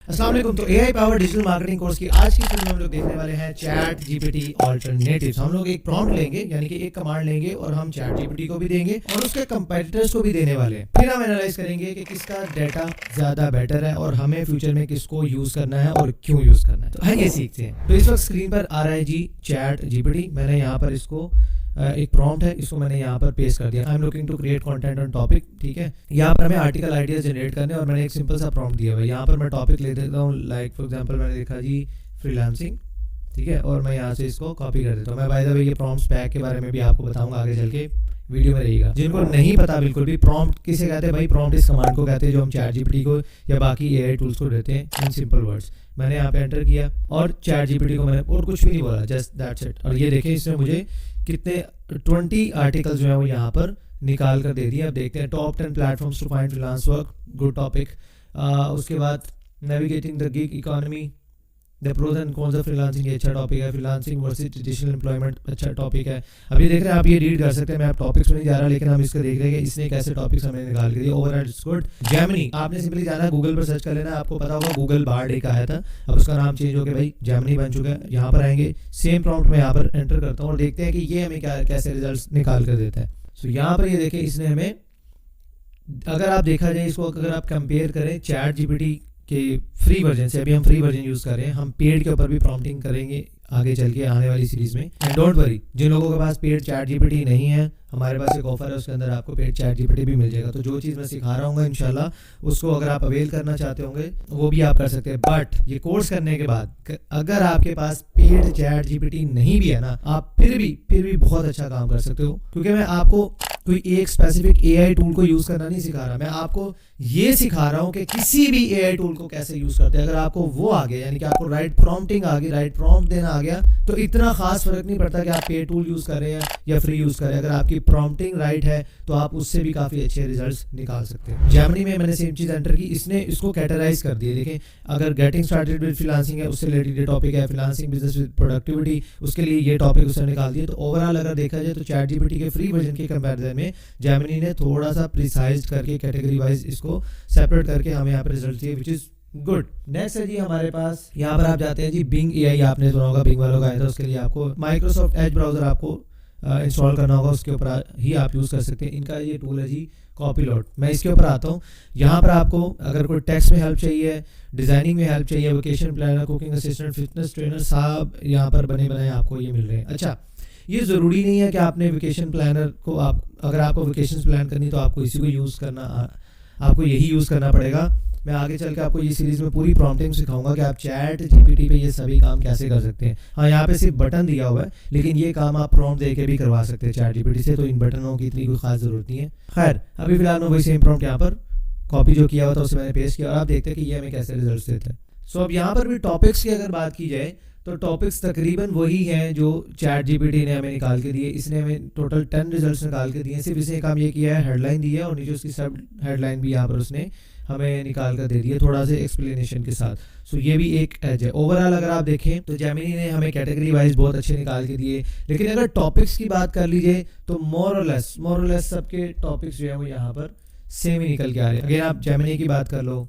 अस्सलाम वालेकुम। तो AI power digital marketing course की आज की वीडियो में हम लोग देखने वाले हैं चैट जीपीटी ऑल्टरनेटिव्स। हम लोग एक प्रॉम्प्ट लेंगे, यानी कि एक कमांड लेंगे और हम चैट जीपीटी को भी देंगे और उसके कंपेटिटर्स को भी देने वाले हैं। फिर हम एनालाइज करेंगे कि किसका डाटा ज्यादा बेटर है और हमें फ्यूचर में किसको यूज करना है और क्यों यूज करना है। तो आइए सीखते हैं। तो इस वक्त स्क्रीन पर आ रहा है जी चैट जीपीटी। मैंने यहाँ पर इसको एक प्रॉम्प्ट है, इसको मैंने यहाँ पर पेस्ट कर दिया। I am looking to create content on topic. ठीक है, यहाँ पर हमें आर्टिकल आइडियाज जनरेट करने और मैंने एक सिंपल सा प्रॉम्प्ट दिया हुआ है। यहाँ पर मैं टॉपिक ले देता हूँ, लाइक फॉर एग्जांपल मैंने लिखा जी फ्रीलांसिंग। ठीक है, और मैं यहाँ से इसको कॉपी कर देता हूँ। मैं बाय द वे ये प्रॉम्प्ट्स पैक के बारे में भी आपको बताऊंगा आगे चल के वीडियो में रहेगा। जिनको नहीं पता बिल्कुल भी प्रॉम्प्ट किसे कहते हैं, भाई प्रॉम्प्ट इस कमांड को कहते हैं जो हम चैट जीपीटी को या बाकी एआई टूल्स को देते हैं इन सिंपल वर्ड्स। मैंने यहाँ पे एंटर किया और चैट जीपीटी को मैंने और कुछ भी नहीं बोला, जस्ट दैट्स इट। और ये देखें इसने मुझे कितने 20 आर्टिकल्स जो है वो यहाँ पर निकाल कर दे दिए। अब देखते हैं top 10 platforms to find freelance work, good topic. उसके बाद navigating the gig economy, the pros and cons of freelancing, ये अच्छा टॉपिक है। फ्रीलांसिंग वर्सेस ट्रेडिशनल एम्प्लॉयमेंट, अच्छा टॉपिक है। अभी देख रहे हैं आप, ये रीड कर सकते हैं। मैं आप टॉपिक्स में नहीं जा रहा, लेकिन हम इसको देख रहे हैं कि इसने कैसे टॉपिक्स हमें निकाल के दिए। Overall it's good. जेमिनी, आपने सिंपली जाना गूगल पर सर्च कर लेना, आपको पता होगा गूगल बार्ड एक आया था, अब उसका नाम चेंज हो गया भाई जेमिनी बन चुका है। यहाँ पर आएंगे, सेम प्रॉम्प्ट में यहाँ पर एंटर करता हूँ और देखते हैं कि ये हमें क्या कैसे रिजल्ट निकाल कर देता है। सो यहाँ पर ये देखें, इसने हमें, अगर आप देखा जाए इसको, अगर आप कंपेयर करें चैट जीपीटी के फ्री वर्जन से, अभी हम फ्री वर्जन यूज कर रहे हैं, हम पेड के ऊपर भी प्रॉम्प्टिंग करेंगे आगे चल के आने वाली सीरीज में। एंड डोंट वरी, जिन लोगों के पास पेड चैट जीपीटी नहीं है, हमारे पास एक ऑफर है, उसके अंदर आपको पेड चैट जीपीटी भी मिल जाएगा। तो जो चीज़ मैं सिखा रहा हूँ इंशाल्लाह उसको अगर आप अवेल करना चाहते होंगे वो भी आप कर सकते हैं। बट ये कोर्स करने के बाद अगर आपके पास पेड चैट जीपीटी नहीं भी है ना, आप फिर भी बहुत अच्छा काम कर सकते हो, क्योंकि मैं आपको कोई एक स्पेसिफिक एआई टूल को यूज करना नहीं सिखा रहा, मैं आपको ये सिखा रहा हूँ कि किसी भी एआई टूल को कैसे यूज करते हैं। अगर आपको वो आ गया, यानी कि आपको राइट प्रॉम्प्टिंग आ गई, राइट प्रॉम्प्ट देना आ गया, तो इतना खास फर्क नहीं पड़ता कि आप पेड टूल यूज कर रहे हैं या फ्री यूज कर रहे हैं। अगर आपकी प्रॉम्प्टिंग राइट है तो आप उससे भी काफी अच्छे रिजल्ट्स निकाल सकते हैं। जेमिनी में मैंने सेम चीज एंटर की, इसने इसको कैटेगराइज कर दिया। देखें, अगर गेटिंग स्टार्टेड विद फ्रीलांसिंग है, उससे रिलेटेड टॉपिक है। फ्रीलांसिंग बिजनेस विद प्रोडक्टिविटी, उसके लिए ये टॉपिक उसने निकाल दिया। तो ओवरऑल अगर देखा जाए तो चैट जीपीटी के फ्री वर्जन के कंपैरिजन में जेमिनी ने थोड़ा सा प्रिसाइज करके कैटेगरी वाइज इसको सेपरेट करके हमें यहाँ पर रिजल्ट दिए, विच इज गुड। नेक्स्ट है जी हमारे पास, यहाँ पर आप जाते हैं जी बिंग एआई, आपने सुना होगा, बिंग वालों का आया था। उसके लिए आपको माइक्रोसॉफ्ट एज ब्राउजर आपको इंस्टॉल करना होगा, उसके ऊपर ही आप यूज़ कर सकते हैं। इनका ये टूल है जी कॉपीलोट। मैं इसके ऊपर आता हूँ। यहाँ पर आपको अगर कोई टेक्स्ट में हेल्प चाहिए, डिजाइनिंग में हेल्प चाहिए, vacation planner, cooking assistant, fitness trainer, सब यहाँ पर बने बनाए आपको ये मिल रहे हैं। अच्छा, ये ज़रूरी नहीं है कि आपने वेकेशन प्लानर को, आप अगर आपको वेकेशन प्लान करनी तो आपको इसी को यूज़ करना, आपको यही यूज़ करना पड़ेगा। मैं आगे चल के आपको ये सीरीज में पूरी प्रॉम्प्टिंग सिखाऊंगा कि आप चैट जीपीटी पे ये सभी काम कैसे कर सकते हैं। हाँ, यहाँ पे सिर्फ बटन दिया हुआ है, लेकिन ये काम आप प्रॉम्प्ट दे के भी करवा सकते हैं चैट जीपीटी से, तो इन बटनों की इतनी कोई खास जरूरत नहीं है। खैर, अभी फिलहाल मैं वही सेम प्रॉम्प्ट यहाँ पर कॉपी जो किया हुआ था उसे मैंने पेस्ट किया और आप देखते हैं कि ये हमें कैसे रिजल्ट देता है। सो अब यहाँ पर भी टॉपिक्स की अगर बात की जाए तो टॉपिक्स तकरीबन वही हैं जो चैट जीपीटी ने हमें निकाल के दिए। इसने हमें टोटल 10 रिजल्ट्स निकाल के दिए। सिर्फ इसने काम ये किया है, हेडलाइन दी है और नीचे उसकी सब हेडलाइन भी यहाँ पर उसने हमें निकाल कर दे दिए थोड़ा से एक्सप्लेनेशन के साथ। सो ये भी एक एज है। ओवरऑल अगर आप देखें तो जेमिनी ने हमें कैटेगरी वाइज बहुत अच्छे निकाल के दिए, लेकिन अगर टॉपिक्स की बात कर लीजिए तो मोर और लेस सबके टॉपिक्स जो है वो यहाँ पर सेम ही निकल के आ रहे हैं। अगर आप जेमिनी की बात कर लो,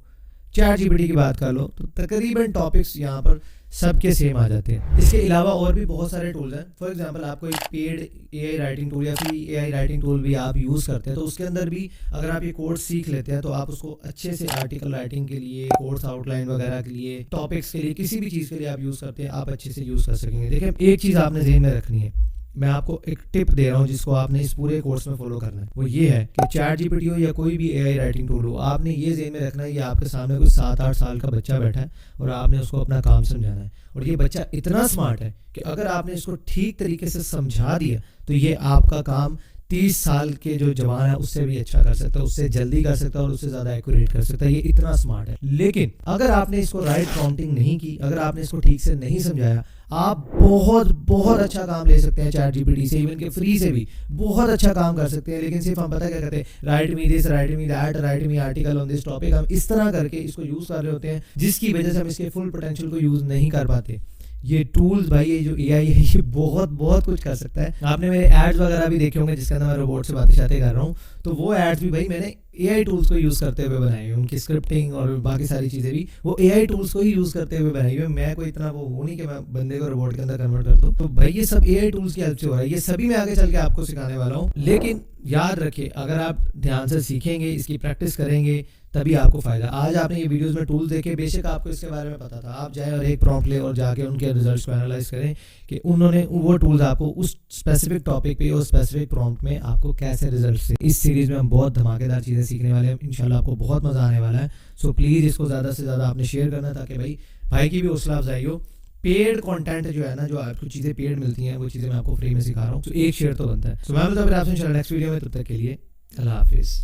चैट जीपीटी की बात कर लो, तो तकरीबन टॉपिक्स यहाँ पर सबके सेम आ जाते हैं। इसके अलावा और भी बहुत सारे टूल्स हैं। फॉर एग्जांपल आपको एक पेड एआई राइटिंग टूल या फिर एआई राइटिंग टूल भी आप यूज़ करते हैं, तो उसके अंदर भी अगर आप ये कोर्स सीख लेते हैं तो आप उसको अच्छे से आर्टिकल राइटिंग के लिए, कोर्स आउटलाइन वगैरह के लिए, टॉपिक्स के लिए, किसी भी चीज़ के लिए आप यूज़ करते हैं, आप अच्छे से यूज़ कर सकेंगे। देखिए, एक चीज़ आपने ज़हन में रखनी है, मैं आपको एक टिप दे रहा हूँ जिसको आपने इस पूरे कोर्स में फॉलो करना है। वो ये है कि चैट जीपीटी हो या कोई भी एआई राइटिंग टूल हो, आपने ये ज़हन में रखना है कि आपके सामने कोई 7-8 साल का बच्चा बैठा है और आपने उसको अपना काम समझाना है। और ये बच्चा इतना स्मार्ट है कि अगर आपने इसको ठीक तरीके से समझा दिया तो ये आपका काम 30 साल के जो जवान है उससे भी अच्छा कर सकता है, उससे जल्दी कर सकता है और उससे ज़्यादा एक्यूरेट कर सकता है। ये इतना स्मार्ट है। लेकिन अगर आपने इसको राइट प्रॉम्प्टिंग नहीं की, अगर आपने इसको ठीक से नहीं समझाया, आप बहुत अच्छा काम ले सकते हैं चैट जीपीटी से, इवन के फ्री से भी बहुत अच्छा काम कर सकते हैं। लेकिन सिर्फ हम पता क्या करते हैं, right me this, right me that, right me article on this topic, हम इस तरह करके इसको यूज़ कर रहे होते हैं, जिसकी वजह से हम इसके फुल पोटेंशियल को यूज़ नहीं कर पाते। ये टूल्स भाई, ये जो एआई है, ये बहुत कुछ कर सकता है। आपने मेरे एड्स वगैरह भी देखे होंगे जिसके अंदर मैं रोबोट से बातें कर रहा हूँ, तो वो एड्स भी भाई मैंने AI टूल्स को यूज़ करते हुए बनाई हुई है। उनकी स्क्रिप्टिंग और बाकी सारी चीज़ें भी वो AI टूल्स को ही यूज़ करते हुए बनाई हुई है। मैं कोई इतना वो नहीं कि मैं बंदे को रोबोट के अंदर कन्वर्ट कर दूँ। तो भाई ये सब AI टूल्स की हेल्प से हो रहा है। ये सभी मैं आगे चल के आपको सिखाने वाला हूँ। लेकिन याद रखिए, अगर आप ध्यान से सीखेंगे, इसकी प्रैक्टिस करेंगे, तभी आपको फ़ायदा। आज आपने ये वीडियोस में टूल देखे, बेशक आपको इसके बारे में पता था, आप जाएं और एक प्रॉम्प्ट लें और जाके उनके रिजल्ट्स को एनालाइज करें कि उन्होंने वो टूल्स आपको उस स्पेसिफिक टॉपिक पे और स्पेसिफिक प्रॉम्प्ट में आपको कैसे रिजल्ट्स थे। इस सीरीज़ में हम बहुत धमाकेदार चीज़ें सीखने वाले हैं, इंशाल्लाह आपको बहुत मज़ा आने वाला है। सो प्लीज़ इसको ज़्यादा से ज़्यादा आपने शेयर करना, ताकि भाई की भी हौसला अफजाई हो। पेड कंटेंट जो है ना, जो आपको चीज़ें पेड मिलती हैं, वो चीज़ें मैं आपको फ्री में सिखा रहा हूँ। तो एक शेयर तो बनता है। तो मैं मिलता हूँ फिर आपसे इंशाल्लाह नेक्स्ट वीडियो में। तब तक के लिए अल्लाह हाफिज़।